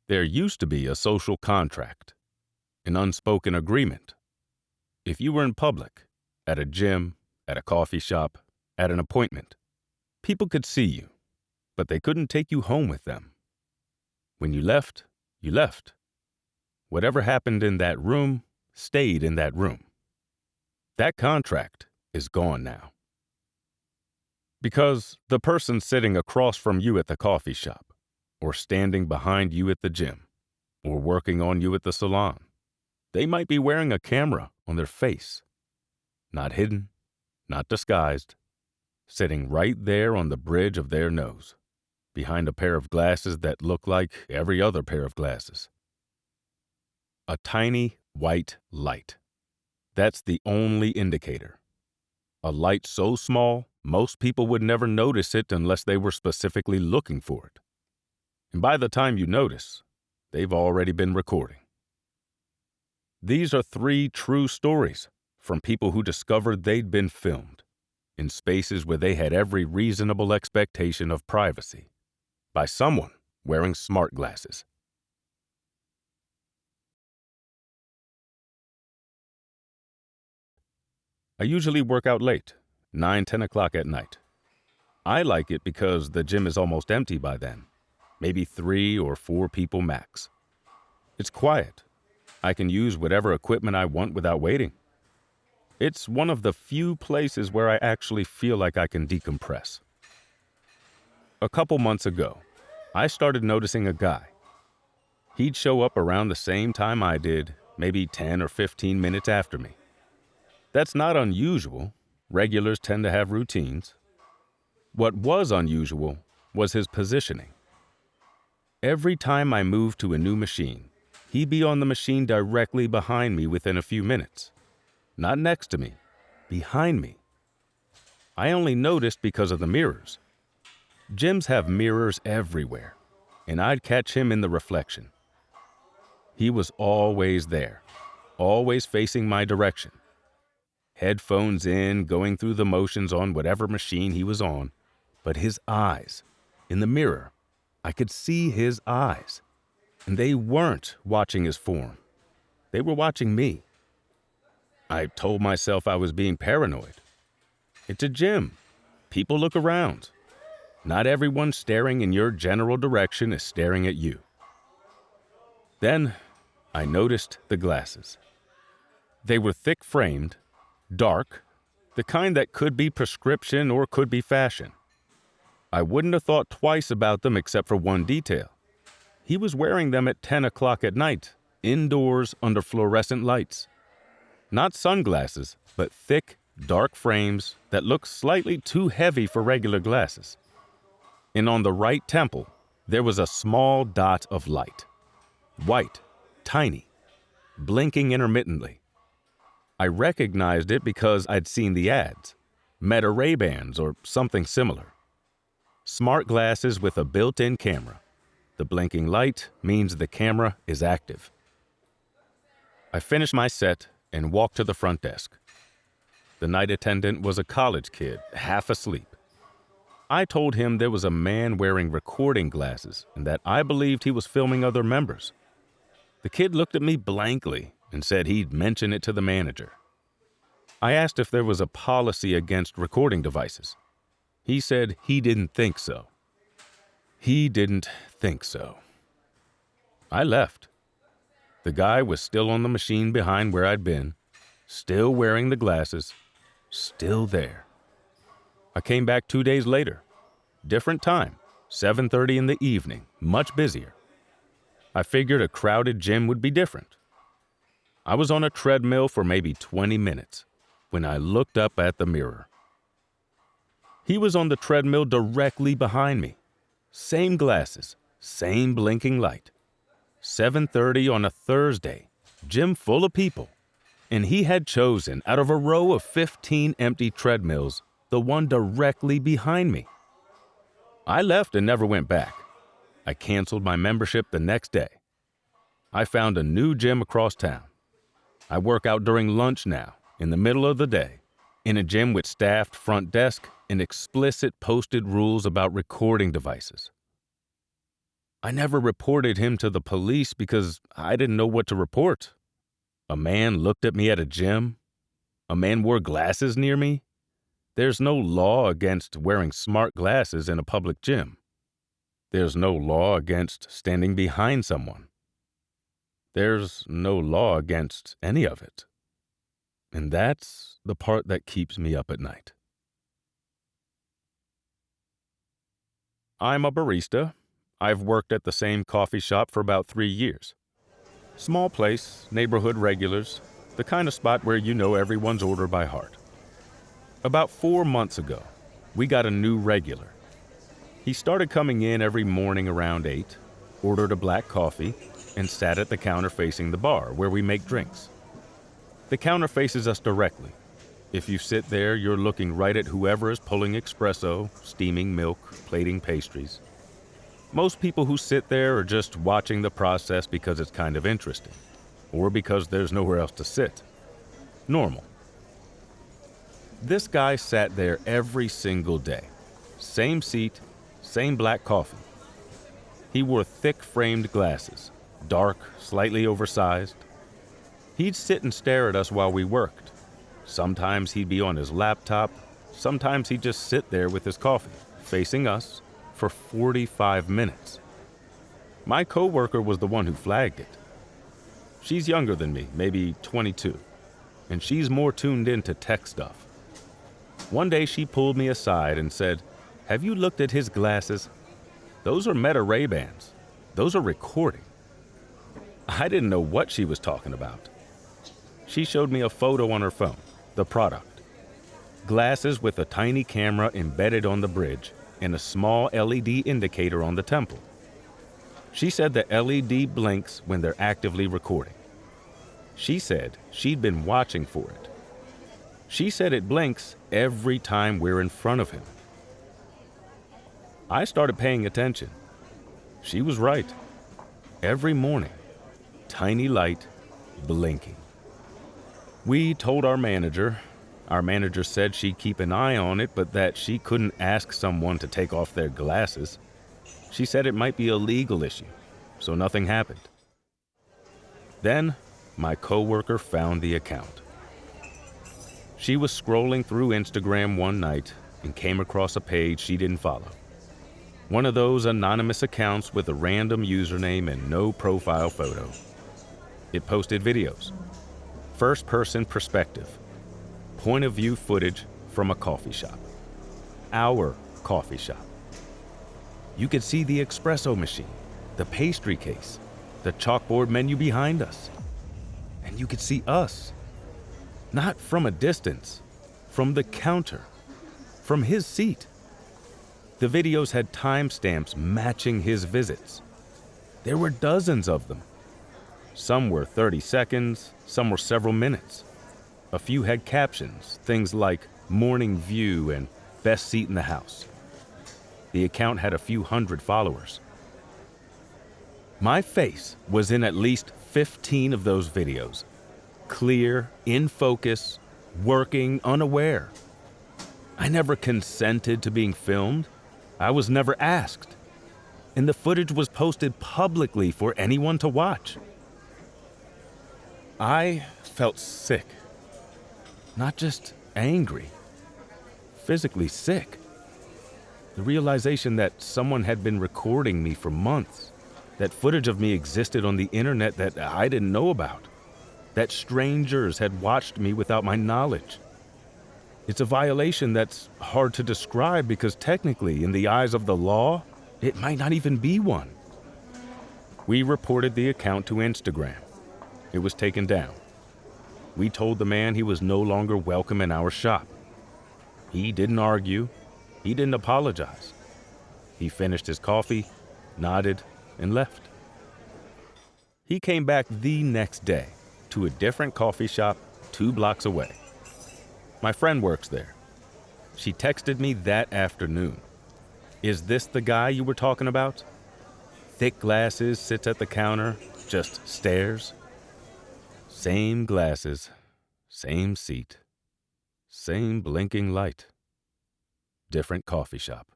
There used to be a social contract, an unspoken agreement. If you were in public, at a gym, at a coffee shop, at an appointment, people could see you, but they couldn't take you home with them. When you left, you left. Whatever happened in that room stayed in that room. That contract is gone now. Because the person sitting across from you at the coffee shop, or standing behind you at the gym, or working on you at the salon, they might be wearing a camera on their face. Not hidden, not disguised, sitting right there on the bridge of their nose, behind a pair of glasses that look like every other pair of glasses. A tiny white light. That's the only indicator. A light so small, most people would never notice it unless they were specifically looking for it. And by the time you notice, they've already been recording. These are 3 true stories from people who discovered they'd been filmed in spaces where they had every reasonable expectation of privacy by someone wearing smart glasses. I usually work out late, 9-10 o'clock at night. I like it because the gym is almost empty by then, maybe 3 or 4 people max. It's quiet. I can use whatever equipment I want without waiting. It's one of the few places where I actually feel like I can decompress. A couple months ago, I started noticing a guy. He'd show up around the same time I did, maybe 10 or 15 minutes after me. That's not unusual. Regulars tend to have routines. What was unusual was his positioning. Every time I moved to a new machine, he'd be on the machine directly behind me within a few minutes. Not next to me, behind me. I only noticed because of the mirrors. Gyms have mirrors everywhere, and I'd catch him in the reflection. He was always there, always facing my direction. Headphones in, going through the motions on whatever machine he was on, but his eyes, in the mirror, I could see his eyes, and they weren't watching his form. They were watching me. I told myself I was being paranoid. It's a gym. People look around. Not everyone staring in your general direction is staring at you. Then I noticed the glasses. They were thick-framed, dark, the kind that could be prescription or could be fashion. I wouldn't have thought twice about them except for one detail. He was wearing them at 10 o'clock at night, indoors under fluorescent lights. Not sunglasses, but thick, dark frames that looked slightly too heavy for regular glasses. And on the right temple, there was a small dot of light. White, tiny, blinking intermittently. I recognized it because I'd seen the ads, Meta Ray-Bans or something similar. Smart glasses with a built-in camera. The blinking light means the camera is active. I finished my set and walked to the front desk. The night attendant was a college kid, half asleep. I told him there was a man wearing recording glasses and that I believed he was filming other members. The kid looked at me blankly and said he'd mention it to the manager. I asked if there was a policy against recording devices. He said he didn't think so. He didn't think so. I left. The guy was still on the machine behind where I'd been, still wearing the glasses, still there. I came back 2 days later. Different time, 7:30 in the evening, much busier. I figured a crowded gym would be different. I was on a treadmill for maybe 20 minutes when I looked up at the mirror. He was on the treadmill directly behind me. Same glasses, same blinking light. 7:30 on a Thursday, gym full of people. And he had chosen, out of a row of 15 empty treadmills, the one directly behind me. I left and never went back. I canceled my membership the next day. I found a new gym across town. I work out during lunch now, in the middle of the day, in a gym with staffed front desk and explicit posted rules about recording devices. I never reported him to the police because I didn't know what to report. A man looked at me at a gym. A man wore glasses near me. There's no law against wearing smart glasses in a public gym. There's no law against standing behind someone. There's no law against any of it. And that's the part that keeps me up at night. I'm a barista. I've worked at the same coffee shop for about 3 years. Small place, neighborhood regulars, the kind of spot where you know everyone's order by heart. About 4 months ago, we got a new regular. He started coming in every morning around 8, ordered a black coffee, and sat at the counter facing the bar where we make drinks. The counter faces us directly. If you sit there, you're looking right at whoever is pulling espresso, steaming milk, plating pastries. Most people who sit there are just watching the process because it's kind of interesting, or because there's nowhere else to sit. Normal. This guy sat there every single day. Same seat, same black coffee. He wore thick-framed glasses, dark, slightly oversized. He'd sit and stare at us while we worked. Sometimes he'd be on his laptop. Sometimes he'd just sit there with his coffee, facing us, for 45 minutes. My coworker was the one who flagged it. She's younger than me, maybe 22, and she's more tuned into tech stuff. One day she pulled me aside and said, "Have you looked at his glasses? Those are Meta Ray-Bans. Those are recording." I didn't know what she was talking about. She showed me a photo on her phone, the product. Glasses with a tiny camera embedded on the bridge and a small LED indicator on the temple. She said the LED blinks when they're actively recording. She said she'd been watching for it. She said it blinks every time we're in front of him. I started paying attention. She was right. Every morning, tiny light, blinking. We told our manager. Our manager said she'd keep an eye on it, but that she couldn't ask someone to take off their glasses. She said it might be a legal issue, so nothing happened. Then, my coworker found the account. She was scrolling through Instagram one night and came across a page she didn't follow. One of those anonymous accounts with a random username and no profile photo. It posted videos. First-person perspective. Point of view footage from a coffee shop. Our coffee shop. You could see the espresso machine, the pastry case, the chalkboard menu behind us. And you could see us. Not from a distance, from the counter, from his seat. The videos had timestamps matching his visits. There were dozens of them. Some were 30 seconds, some were several minutes. A few had captions, things like morning view and best seat in the house. The account had a few hundred followers. My face was in at least 15 of those videos. Clear, in focus, working, unaware. I never consented to being filmed. I was never asked. And the footage was posted publicly for anyone to watch. I felt sick. Not just angry. Physically sick. The realization that someone had been recording me for months. That footage of me existed on the internet that I didn't know about. That strangers had watched me without my knowledge. It's a violation that's hard to describe because technically, in the eyes of the law, it might not even be one. We reported the account to Instagram. It was taken down. We told the man he was no longer welcome in our shop. He didn't argue. He didn't apologize. He finished his coffee, nodded, and left. He came back the next day to a different coffee shop 2 blocks away. My friend works there. She texted me that afternoon. "Is this the guy you were talking about? Thick glasses, sits at the counter, just stares." Same glasses, same seat, same blinking light. Different coffee shop.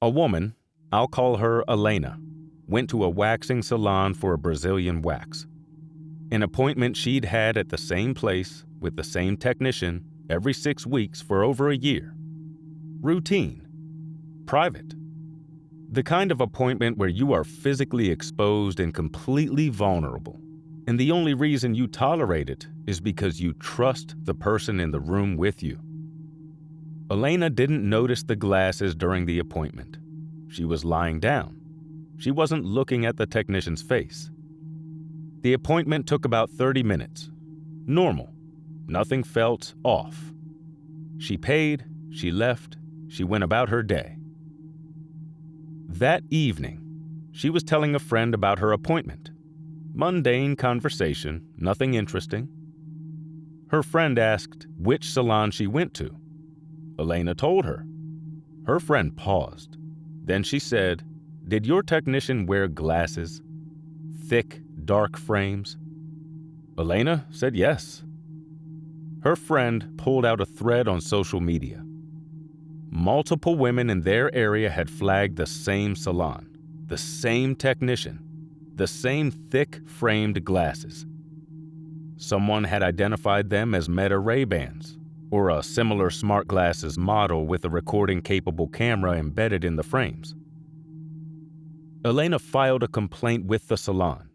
A woman, I'll call her Elena, went to a waxing salon for a Brazilian wax. An appointment she'd had at the same place with the same technician every 6 weeks for over a year. Routine. Private. The kind of appointment where you are physically exposed and completely vulnerable. And the only reason you tolerate it is because you trust the person in the room with you. Elena didn't notice the glasses during the appointment. She was lying down. She wasn't looking at the technician's face. The appointment took about 30 minutes. Normal. Nothing felt off. She paid, she left, she went about her day. That evening, she was telling a friend about her appointment. Mundane conversation, nothing interesting. Her friend asked which salon she went to. Elena told her. Her friend paused. Then she said, "Did your technician wear glasses? Thick, dark frames?" Elena said yes. Her friend pulled out a thread on social media. Multiple women in their area had flagged the same salon, the same technician, the same thick-framed glasses. Someone had identified them as Meta Ray-Bans, or a similar smart glasses model with a recording-capable camera embedded in the frames. Elena filed a complaint with the salon.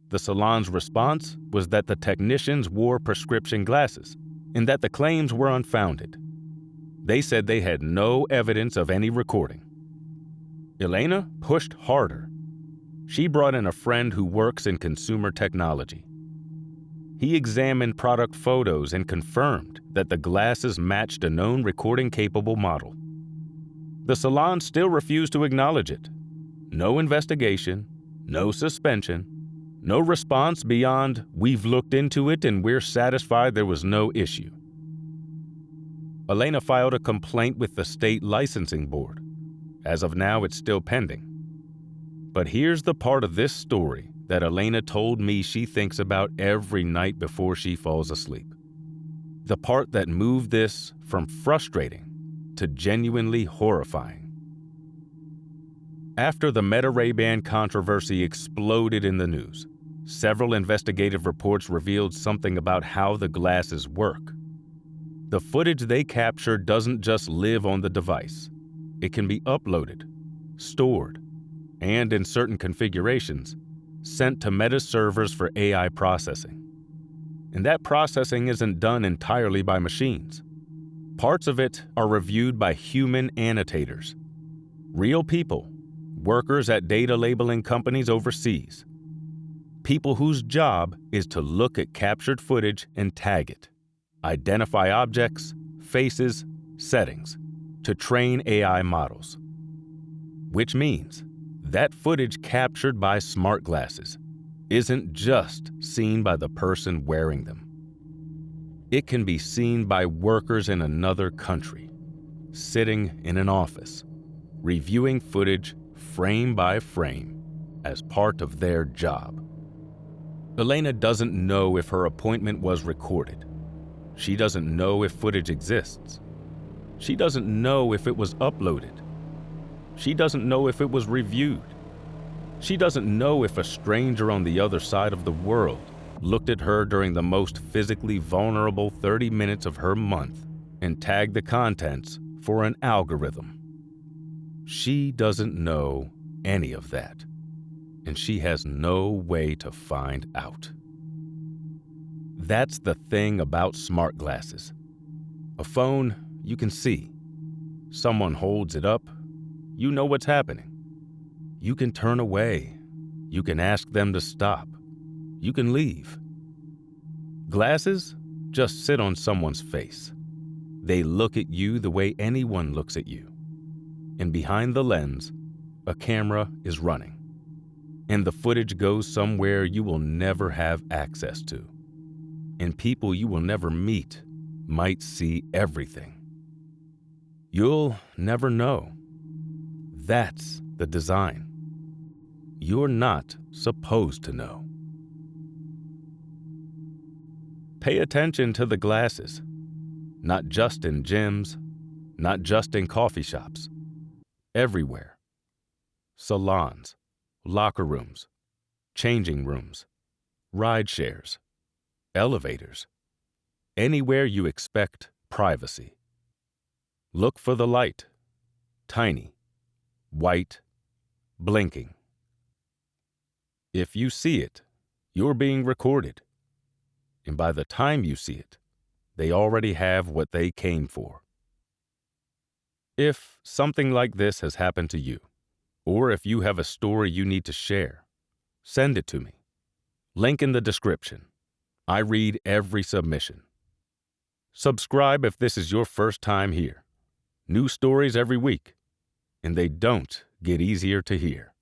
The salon's response was that the technicians wore prescription glasses and that the claims were unfounded. They said they had no evidence of any recording. Elena pushed harder. She brought in a friend who works in consumer technology. He examined product photos and confirmed that the glasses matched a known recording-capable model. The salon still refused to acknowledge it. No investigation, no suspension, no response beyond, "We've looked into it and we're satisfied there was no issue." Elena filed a complaint with the state licensing board. As of now, it's still pending. But here's the part of this story that Elena told me she thinks about every night before she falls asleep. The part that moved this from frustrating to genuinely horrifying. After the Meta Ray-Ban controversy exploded in the news, several investigative reports revealed something about how the glasses work. The footage they capture doesn't just live on the device. It can be uploaded, stored, and in certain configurations, sent to Meta servers for AI processing. And that processing isn't done entirely by machines. Parts of it are reviewed by human annotators, real people, workers at data labeling companies overseas, people whose job is to look at captured footage and tag it, identify objects, faces, settings, to train AI models. Which means that footage captured by smart glasses isn't just seen by the person wearing them. It can be seen by workers in another country, sitting in an office, reviewing footage frame by frame as part of their job. Elena doesn't know if her appointment was recorded. She doesn't know if footage exists. She doesn't know if it was uploaded. She doesn't know if it was reviewed. She doesn't know if a stranger on the other side of the world looked at her during the most physically vulnerable 30 minutes of her month and tagged the contents for an algorithm. She doesn't know any of that, and she has no way to find out. That's the thing about smart glasses. A phone, you can see. Someone holds it up, you know what's happening. You can turn away. You can ask them to stop. You can leave. Glasses just sit on someone's face. They look at you the way anyone looks at you. And behind the lens, a camera is running. And the footage goes somewhere you will never have access to. And people you will never meet might see everything. You'll never know. That's the design. You're not supposed to know. Pay attention to the glasses, not just in gyms, not just in coffee shops. everywhere. Salons, locker rooms, changing rooms, ride shares, elevators, anywhere you expect privacy. Look for the light, tiny, white, blinking. If you see it, you're being recorded. And by the time you see it, they already have what they came for. If something like this has happened to you, or if you have a story you need to share, send it to me. Link in the description. I read every submission. Subscribe if this is your first time here. New stories every week, and they don't get easier to hear.